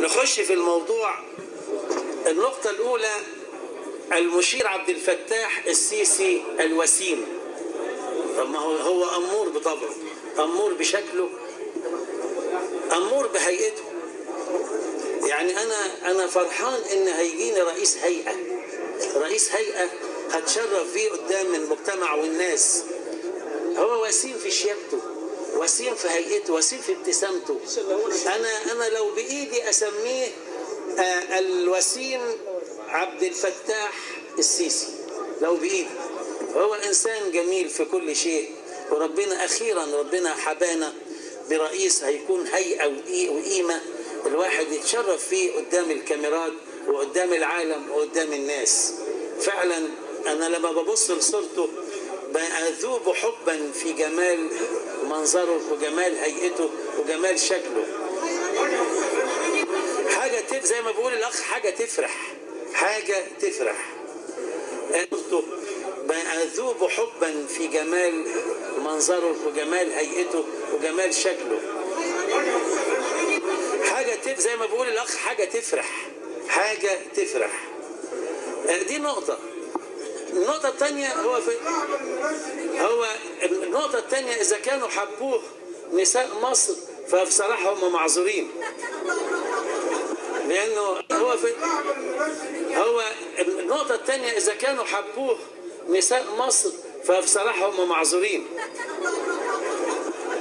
نخش في الموضوع. النقطة الأولى، المشير عبد الفتاح السيسي الوسيم. طب ما هو أمور بطبعه، أمور بشكله، أمور بهيئته. يعني أنا فرحان إن هيجيني رئيس هيئة هتشرف فيه قدام المجتمع والناس. هو وسيم في شياكته، وسيم في هيئته، وسيم في ابتسامته. أنا لو بإيدي أسميه الوسيم عبد الفتاح السيسي، لو بإيدي. هو إنسان جميل في كل شيء، وربنا أخيرا ربنا حبانا برئيس هيكون هيئة وقيمة الواحد يتشرف فيه قدام الكاميرات وقدام العالم وقدام الناس. فعلا أنا لما ببص لصورته بأذوب حبا في جمال منظره وجمال هيئته وجمال شكله. حاجة زي ما بيقول الأخ، حاجة تفرح. بأذوب حبا في جمال منظره وجمال هيئته وجمال شكله. حاجة زي ما بيقول الأخ، حاجة تفرح. دي نقطة. النقطة الثانية النقطة الثانية إذا كانوا حبوه نساء مصر فبصراحة هم معذورين، لأنه النقطة الثانية إذا كانوا حبوه نساء مصر فبصراحة هم معذورين،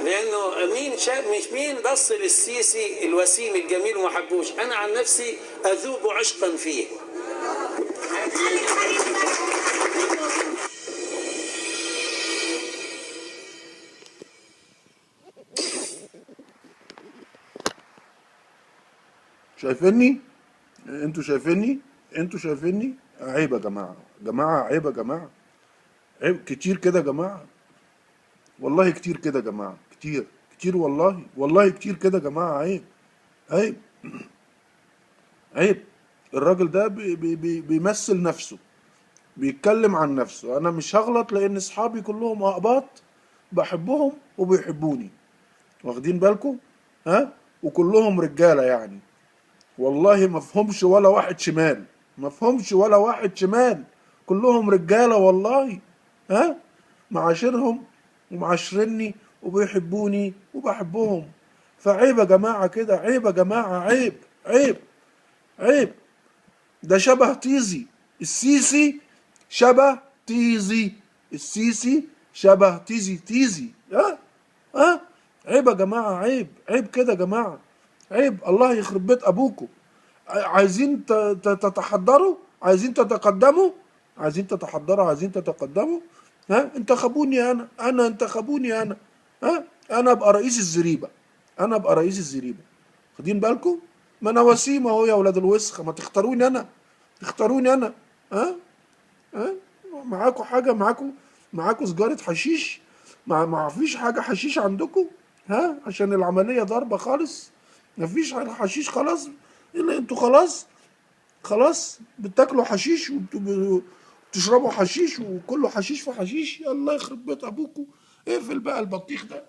لأنه مين بص للسيسي الوسيم الجميل وما حبوش؟ أنا عن نفسي أذوب عشقا فيه. شايفيني؟ انتوا شايفيني؟ عيب يا جماعة، عيب يا جماعة، عيب كتير كده يا جماعة، والله كتير كده يا جماعة، كتير والله كتير كده يا جماعة. عيب. الراجل ده بيمثل نفسه، بيتكلم عن نفسه. انا مش هغلط لان اصحابي كلهم اقباط بحبهم وبيحبوني، واخدين بالكم؟ وكلهم رجالة يعني، والله مفهومش ولا واحد شمال، كلهم رجالة والله. معاشرهم ومعاشرني وبيحبوني وبحبهم. فعيب يا جماعة كده، عيب يا جماعة، عيب. ده شبه طيزي السيسي، شبه تيزي. عيب يا جماعة، عيب كده يا جماعة، عيب. الله يخرب بيت ابوكم. عايزين تتحضروا، عايزين تتقدموا، عايزين تتقدموا. انتخبوني انا انا ابقى رئيس الزريبة، خدين بالكم؟ ما انا وسيم اهو يا ولاد الوسخة، ما تختاروني انا. معاكم حاجة؟ معاكم سجارة حشيش؟ ما فيش حاجة حشيش عندكم؟ عشان العملية ضربة خالص، ما فيش حشيش خلاص. انتوا خلاص بتاكلوا حشيش وبتشربوا حشيش وكله حشيش في حشيش. الله يخرب بيت ابوكم. اقفل بقى البطيخ ده.